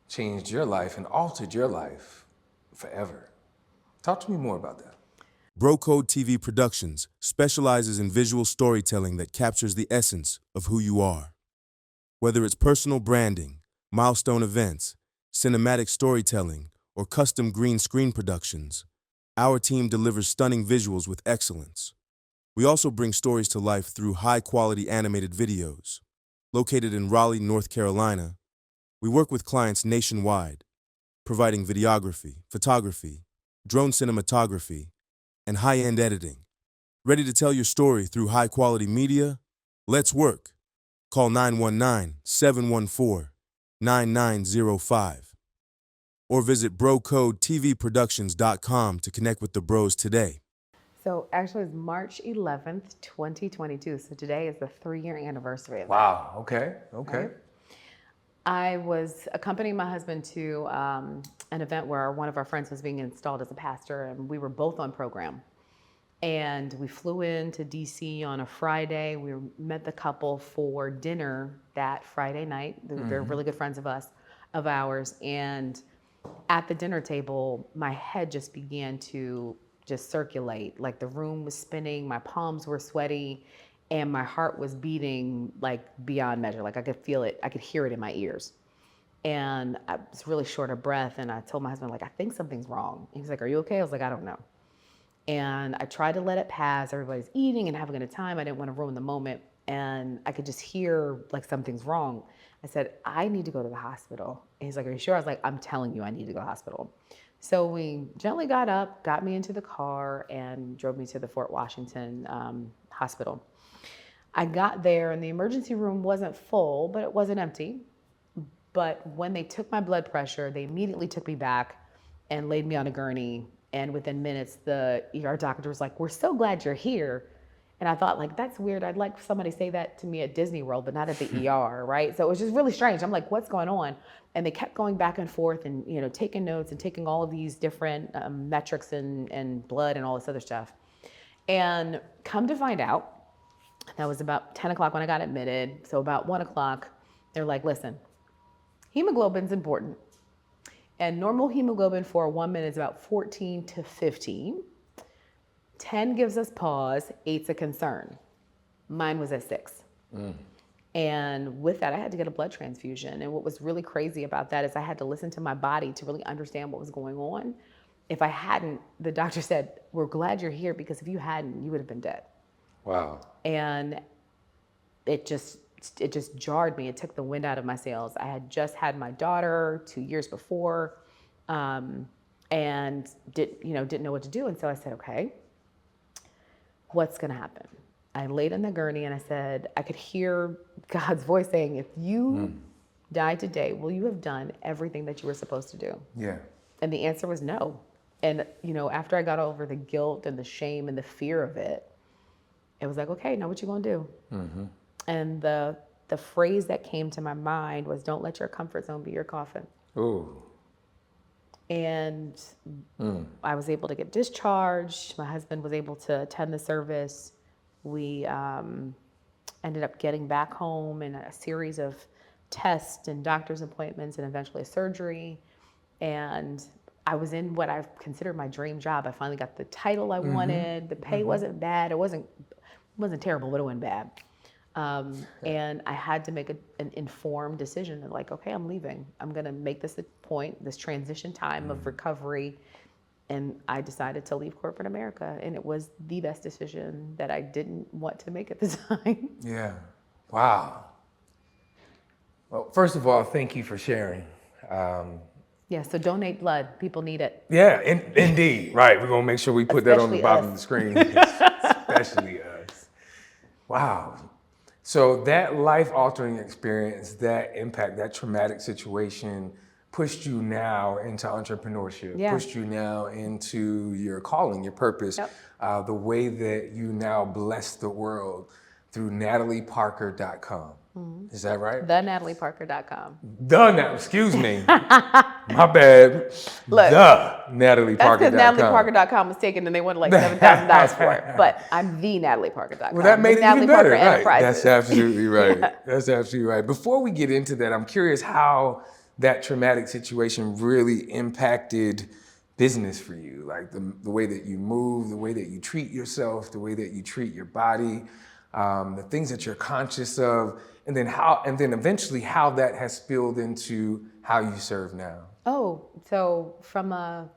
changed your life and altered your life forever. Talk to me more about that. Bro Code TV Productions specializes in visual storytelling that captures the essence of who you are. Whether it's personal branding, milestone events, cinematic storytelling, or custom green screen productions, our team delivers stunning visuals with excellence. We also bring stories to life through high-quality animated videos. Located in Raleigh, North Carolina, we work with clients nationwide, providing videography, photography, drone cinematography, and high-end editing. Ready to tell your story through high-quality media? Let's work. Call 919-714-9905. Or visit BroCodeTVProductions.com to connect with the bros today. So actually it's March 11th, 2022. So today is the 3-year anniversary of that. Wow, okay. Right? I was accompanying my husband to an event where one of our friends was being installed as a pastor, and we were both on program. And we flew into DC on a Friday. We met the couple for dinner that Friday night. They're really good friends of ours. And at the dinner table, my head just began to just circulate. Like the room was spinning, my palms were sweaty, and my heart was beating like beyond measure. Like I could feel it, I could hear it in my ears. And I was really short of breath, and I told my husband, like, I think something's wrong. He was like, are you okay? I was like, I don't know. And I tried to let it pass. Everybody's eating and having a good time. I didn't want to ruin the moment. And I could just hear like something's wrong. I said, I need to go to the hospital. And he's like, are you sure? I was like, I'm telling you, I need to go to the hospital. So we gently got up, got me into the car, and drove me to the Fort Washington hospital. I got there, and the emergency room wasn't full, but it wasn't empty. But when they took my blood pressure, they immediately took me back and laid me on a gurney. And within minutes, the ER doctor was like, we're so glad you're here. And I thought, like, that's weird. I'd like somebody to say that to me at Disney World, but not at the ER, right? So it was just really strange. I'm like, what's going on? And they kept going back and forth and, you know, taking notes and taking all of these different metrics and blood and all this other stuff. And come to find out, that was about 10 o'clock when I got admitted. So about 1 o'clock, they're like, listen, hemoglobin's important. And normal hemoglobin for a woman is about 14 to 15. 10 gives us pause, 8's a concern. Mine was at 6. And with that, I had to get a blood transfusion. And what was really crazy about that is I had to listen to my body to really understand what was going on. If I hadn't, the doctor said, we're glad you're here, because if you hadn't, you would have been dead. Wow. And it just jarred me. It took the wind out of my sails. I had just had my daughter 2 years before, and didn't know what to do. And so I said, okay, what's going to happen? I laid in the gurney and I said, I could hear God's voice saying, if you die today, will you have done everything that you were supposed to do? Yeah. And the answer was no. And, after I got over the guilt and the shame and the fear of it, it was like, okay, now what you gonna do? And the phrase that came to my mind was, don't let your comfort zone be your coffin. Ooh. And I was able to get discharged. My husband was able to attend the service. We ended up getting back home in a series of tests and doctor's appointments and eventually surgery. And I was in what I considered my dream job. I finally got the title I wanted. The pay wasn't bad. It wasn't terrible, but it wasn't bad. And I had to make an informed decision of like, okay, I'm leaving. I'm going to make this a point, this transition time of recovery. And I decided to leave corporate America. And it was the best decision that I didn't want to make at the time. Yeah. Wow. Well, first of all, thank you for sharing. Yeah, so donate blood. People need it. Yeah, indeed. Right. We're going to make sure we put that on the Especially bottom us. of the screen. Especially us. Wow. So that life-altering experience, that impact, that traumatic situation pushed you now into entrepreneurship, pushed you now into your calling, your purpose, the way that you now bless the world through natalieparker.com. Is that right? TheNatalieParker.com. Excuse me. My bad. Look, the NatalieParker.com. That's because NatalieParker.com was taken and they wanted like $7,000 for it. But I'm TheNatalieParker.com. Well, that made it even better. Right. Enterprises. That's absolutely right. That's absolutely right. Before we get into that, I'm curious how that traumatic situation really impacted business for you, like the way that you move, the way that you treat yourself, the way that you treat your body, the things that you're conscious of, and then eventually how that has spilled into how you serve now. Oh, so from a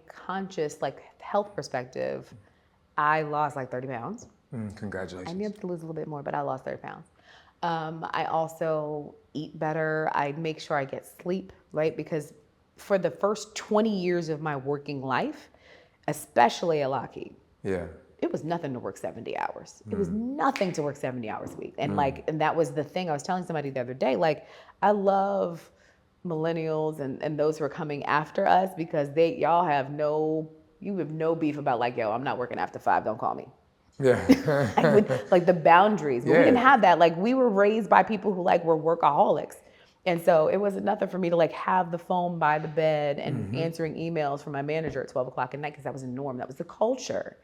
conscious like health perspective, I lost like 30 pounds. Congratulations. I needed to lose a little bit more, but I lost 30 pounds. I also eat better. I make sure I get sleep, right? Because for the first 20 years of my working life, especially at Lockheed, it was nothing to work 70 hours. It was nothing to work 70 hours a week. And and that was the thing I was telling somebody the other day, like, I love millennials and those who are coming after us because y'all have no beef about like, yo, I'm not working after 5, don't call me. Yeah. like the boundaries. But we didn't have that. Like, we were raised by people who like were workaholics. And so it wasn't nothing for me to like have the phone by the bed and answering emails from my manager at 12 o'clock at night because that was a norm. That was the culture.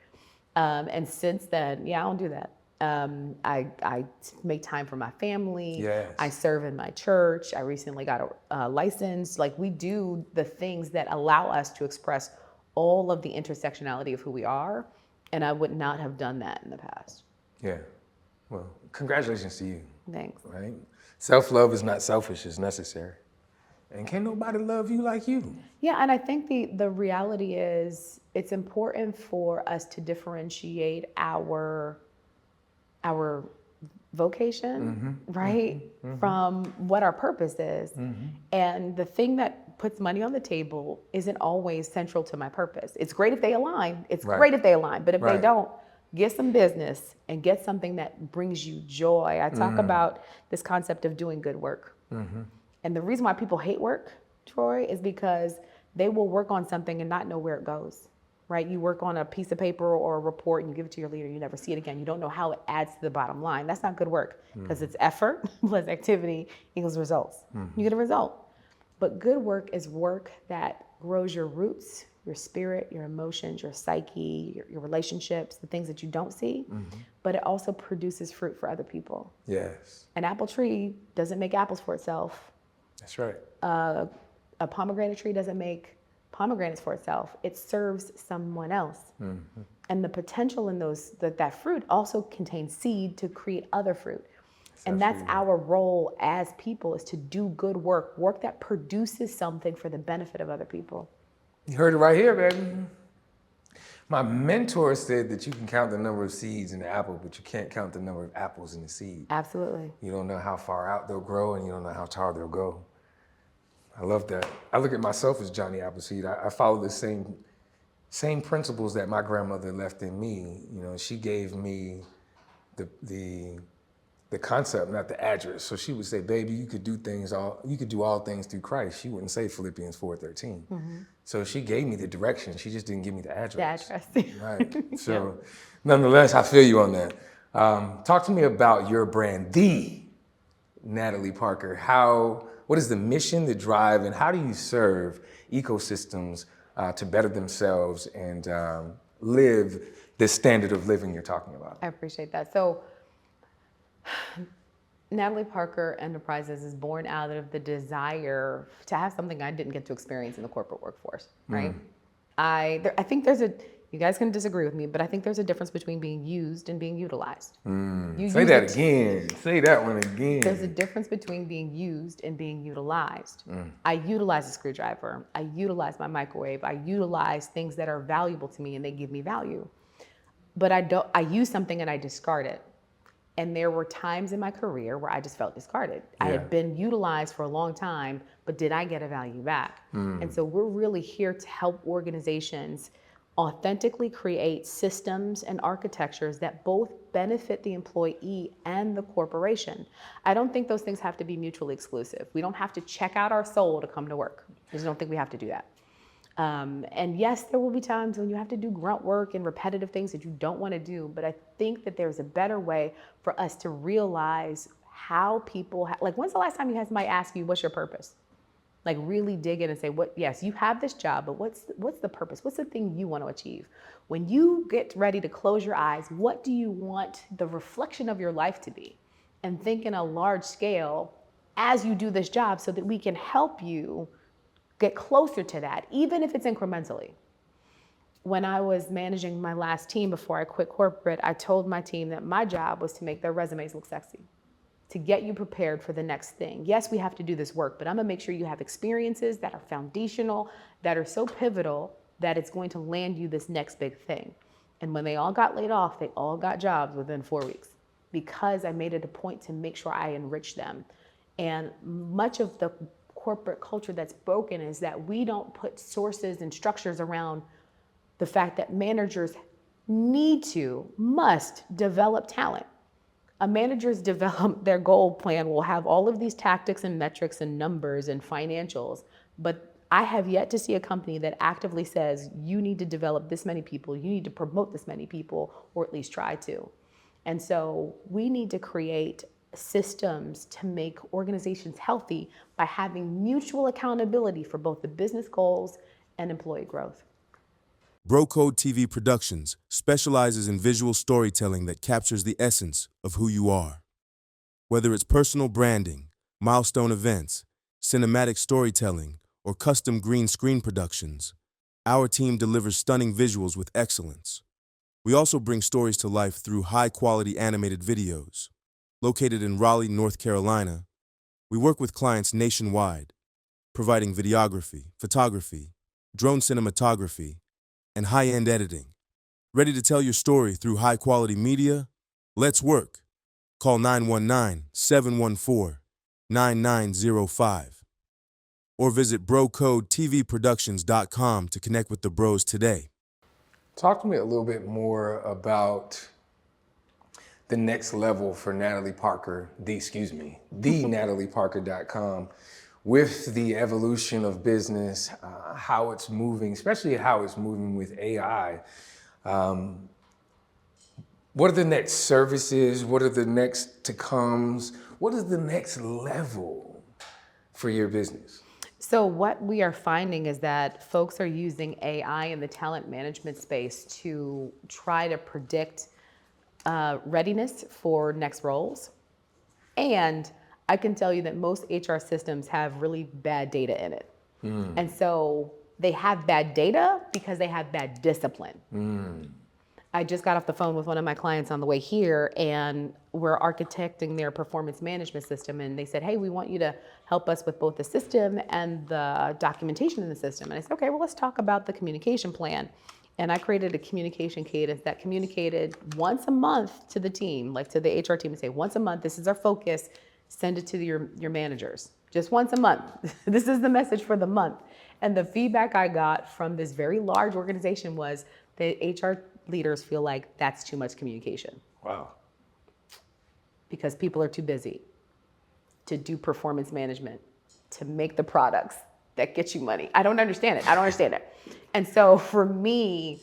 And since then, I don't do that. I make time for my family. Yes. I serve in my church. I recently got a license. Like, we do the things that allow us to express all of the intersectionality of who we are. And I would not have done that in the past. Yeah. Well, congratulations to you. Thanks. Right? Self-love is not selfish, it's necessary. And can't nobody love you like you. Yeah, and I think the reality is it's important for us to differentiate our vocation, right, from what our purpose is. And the thing that puts money on the table isn't always central to my purpose. It's great if they align. It's great if they align. But if they don't, get some business and get something that brings you joy. I talk about this concept of doing good work. And the reason why people hate work, Troy, is because they will work on something and not know where it goes, right? You work on a piece of paper or a report and you give it to your leader, you never see it again. You don't know how it adds to the bottom line. That's not good work because it's effort plus activity equals results. You get a result. But good work is work that grows your roots, your spirit, your emotions, your psyche, your relationships, the things that you don't see, but it also produces fruit for other people. Yes. An apple tree doesn't make apples for itself. That's right. A pomegranate tree doesn't make pomegranates for itself. It serves someone else. And the potential in that fruit also contains seed to create other fruit. And that's our role as people, is to do good work that produces something for the benefit of other people. You heard it right here, baby. My mentor said that you can count the number of seeds in the apple, but you can't count the number of apples in the seed. Absolutely. You don't know how far out they'll grow, and you don't know how tall they'll go. I love that. I look at myself as Johnny Appleseed. I follow the same principles that my grandmother left in me. You know, she gave me the concept, not the address. So she would say, "Baby, you could do all things through Christ." She wouldn't say Philippians 4:13. So she gave me the direction. She just didn't give me the address. The address. Right. So, nonetheless, I feel you on that. Talk to me about your brand, the Natalie Parker. What is the mission, the drive, and how do you serve ecosystems to better themselves and live the standard of living you're talking about? I appreciate that. So, Natalie Parker Enterprises is born out of the desire to have something I didn't get to experience in the corporate workforce, right? I think you guys can disagree with me, but I think there's a difference between being used and being utilized. Say that again. Say that one again. There's a difference between being used and being utilized. I utilize a screwdriver. I utilize my microwave. I utilize things that are valuable to me and they give me value. But I use something and I discard it. And there were times in my career where I just felt discarded. I had been utilized for a long time, but did I get a value back? And so we're really here to help organizations authentically create systems and architectures that both benefit the employee and the corporation. I don't think those things have to be mutually exclusive. We don't have to check out our soul to come to work. I just don't think we have to do that. And yes, there will be times when you have to do grunt work and repetitive things that you don't want to do, but I think that there's a better way for us to realize how people, like when's the last time you had somebody ask you, what's your purpose? Like really dig in and say, yes, you have this job, but what's the purpose? What's the thing you want to achieve? When you get ready to close your eyes, what do you want the reflection of your life to be? And think in a large scale as you do this job so that we can help you get closer to that, even if it's incrementally. When I was managing my last team before I quit corporate, I told my team that my job was to make their resumes look sexy, to get you prepared for the next thing. Yes, we have to do this work, but I'm gonna make sure you have experiences that are foundational, that are so pivotal that it's going to land you this next big thing. And when they all got laid off, they all got jobs within 4 weeks because I made it a point to make sure I enrich them. And much of the corporate culture that's broken is that we don't put sources and structures around the fact that managers must develop talent. A manager's their goal plan will have all of these tactics and metrics and numbers and financials, but I have yet to see a company that actively says, you need to develop this many people, you need to promote this many people, or at least try to. And so we need to create systems to make organizations healthy by having mutual accountability for both the business goals and employee growth. Bro Code TV Productions specializes in visual storytelling that captures the essence of who you are. Whether it's personal branding, milestone events, cinematic storytelling, or custom green screen productions, our team delivers stunning visuals with excellence. We also bring stories to life through high-quality animated videos. Located in Raleigh, North Carolina, we work with clients nationwide, providing videography, photography, drone cinematography, and high-end editing. Ready to tell your story through high-quality media? Let's work. Call 919-714-9905 or visit brocodetvproductions.com to connect with the bros today. Talk to me a little bit more about the next level for Natalie Parker, the NatalieParker.com, with the evolution of business, how it's moving, especially how it's moving with AI. What are the next services? What are the next to comes? What is the next level for your business? So what we are finding is that folks are using AI in the talent management space to try to predict readiness for next roles. And I can tell you that most HR systems have really bad data in it. And so they have bad data because they have bad discipline. I just got off the phone with one of my clients on the way here, and we're architecting their performance management system. And they said, hey, we want you to help us with both the system and the documentation in the system. And I said, okay, well, let's talk about the communication plan. And I created a communication cadence that communicated once a month to the team, like to the HR team, and say, once a month, this is our focus, send it to your managers. Just once a month. This is the message for the month. And the feedback I got from this very large organization was that HR leaders feel like that's too much communication. Wow. Because people are too busy to do performance management, to make the products that get you money. I don't understand it. And so for me,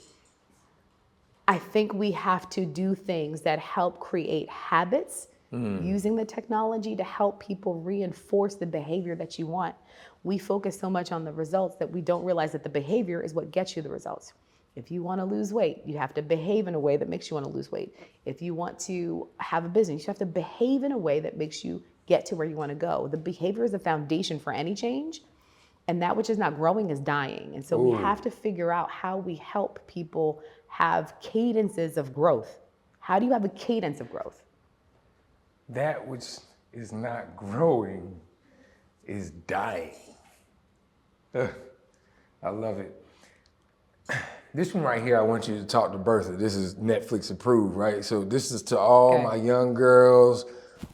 I think we have to do things that help create habits using the technology to help people reinforce the behavior that you want. We focus so much on the results that we don't realize that the behavior is what gets you the results. If you want to lose weight, you have to behave in a way that makes you want to lose weight. If you want to have a business, you have to behave in a way that makes you get to where you want to go. The behavior is the foundation for any change, and that which is not growing is dying. And so we have to figure out how we help people have cadences of growth. How do you have a cadence of growth? That which is not growing is dying. I love it. This one right here, I want you to talk to Bertha. This is Netflix approved, right? So this is to all my young girls,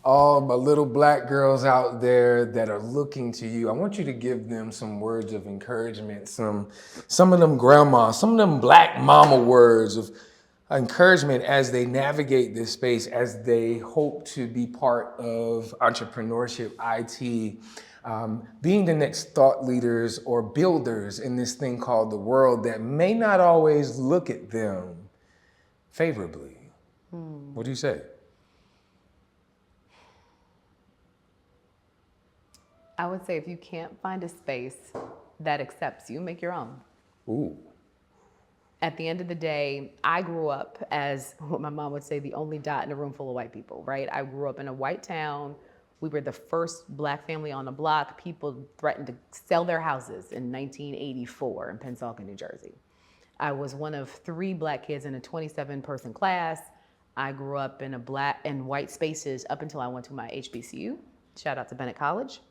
all my little black girls out there that are looking to you. I want you to give them some words of encouragement, some of them grandma, some of them black mama words of encouragement as they navigate this space, as they hope to be part of entrepreneurship, IT, being the next thought leaders or builders in this thing called the world that may not always look at them favorably. What do you say? I would say if you can't find a space that accepts you, make your own. Ooh. At the end of the day, I grew up as what my mom would say, the only dot in a room full of white people, right? I grew up in a white town. We were the first black family on the block. People threatened to sell their houses in 1984 in Pensacola, New Jersey. I was one of 3 black kids in a 27-person class. I grew up in black and white spaces up until I went to my HBCU. Shout out to Bennett College.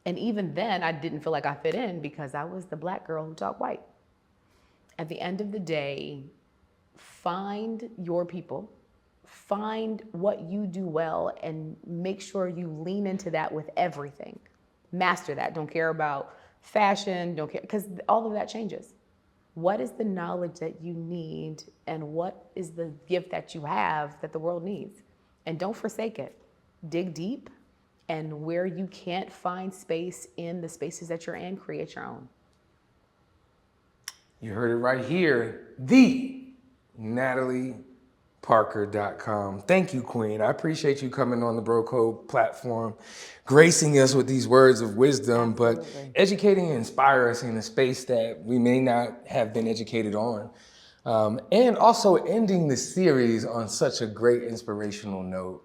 And even then, I didn't feel like I fit in because I was the black girl who talked white. At the end of the day, find your people, find what you do well, and make sure you lean into that with everything. Master that. Don't care about fashion, don't care, because all of that changes. What is the knowledge that you need, and what is the gift that you have that the world needs? And don't forsake it. Dig deep, and where you can't find space in the spaces that you're in, create your own. You heard it right here, the NatalieParker.com. Thank you, Queen. I appreciate you coming on the Bro Code platform, gracing us with these words of wisdom, but educating and inspire us in a space that we may not have been educated on. And also ending the series on such a great inspirational note.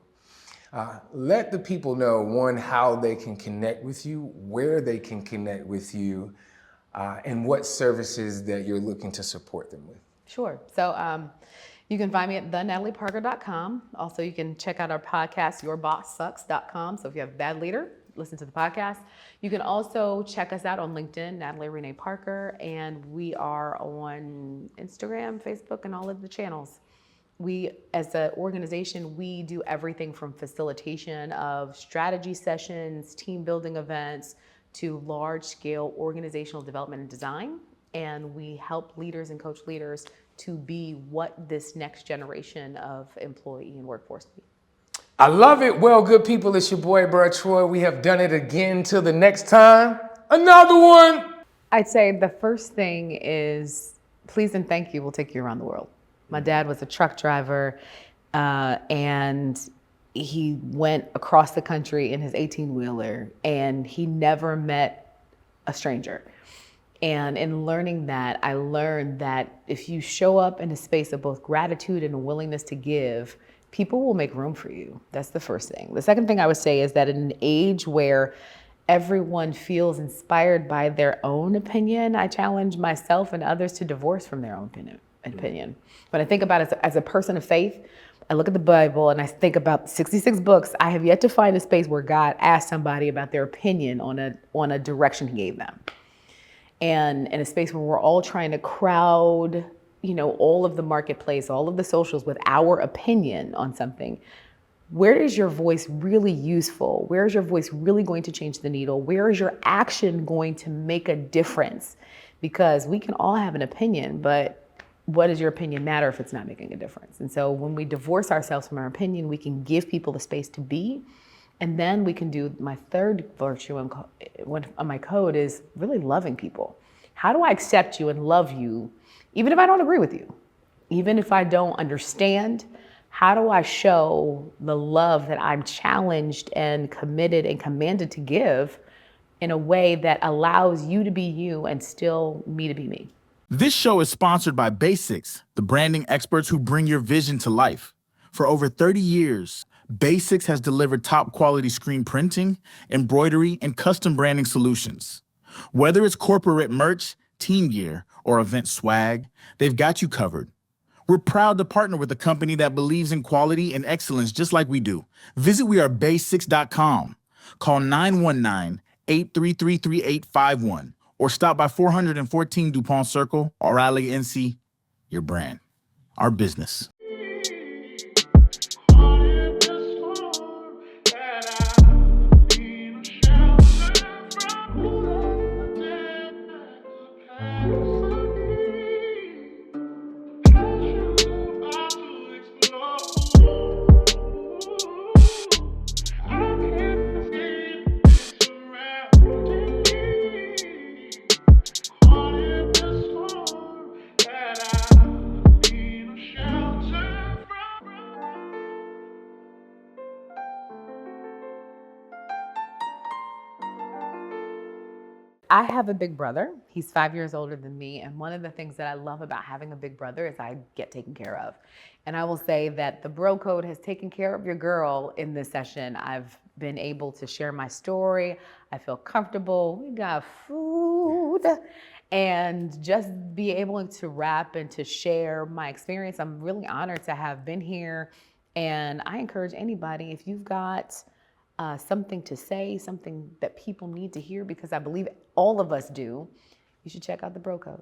Let the people know, one, how they can connect with you, where they can connect with you, and what services that you're looking to support them with. Sure. So you can find me at thenataliepparker.com. Also, you can check out our podcast, yourbosssucks.com. So if you have a bad leader, listen to the podcast. You can also check us out on LinkedIn, Natalie Renee Parker, and we are on Instagram, Facebook, and all of the channels. We, as an organization, we do everything from facilitation of strategy sessions, team building events, to large-scale organizational development and design. And we help leaders and coach leaders to be what this next generation of employee and workforce be. I love it. Well, good people, it's your boy, Bro Troy. We have done it again. Till the next time, another one. I'd say the first thing is please and thank you will take you around the world. My dad was a truck driver, and he went across the country in his 18-wheeler, and he never met a stranger. And in learning that, I learned that if you show up in a space of both gratitude and a willingness to give, people will make room for you. That's the first thing. The second thing I would say is that in an age where everyone feels inspired by their own opinion, I challenge myself and others to divorce from their own opinion. When I think about it as a person of faith, I look at the Bible and I think about 66 books. I have yet to find a space where God asked somebody about their opinion on a direction he gave them. And in a space where we're all trying to crowd, all of the marketplace, all of the socials with our opinion on something, where is your voice really useful? Where is your voice really going to change the needle? Where is your action going to make a difference? Because we can all have an opinion, but what does your opinion matter if it's not making a difference? And so when we divorce ourselves from our opinion, we can give people the space to be. And then we can do my third virtue on my code is really loving people. How do I accept you and love you, even if I don't agree with you? Even if I don't understand, how do I show the love that I'm challenged and committed and commanded to give in a way that allows you to be you and still me to be me? This show is sponsored by Basics, the branding experts who bring your vision to life. For over 30 years, Basics has delivered top quality screen printing, embroidery, and custom branding solutions. Whether it's corporate merch, team gear, or event swag, they've got you covered. We're proud to partner with a company that believes in quality and excellence just like we do. Visit wearebasics.com. Call 919-833-3851 or stop by 414 DuPont Circle, O'Reilly NC. Your brand, our business. I have a big brother. He's 5 years older than me. And one of the things that I love about having a big brother is I get taken care of. And I will say that the Bro Code has taken care of your girl in this session. I've been able to share my story. I feel comfortable. We got food. And just be able to rap and to share my experience. I'm really honored to have been here. And I encourage anybody, if you've got something to say, something that people need to hear, because I believe all of us do, you should check out the Bro Code.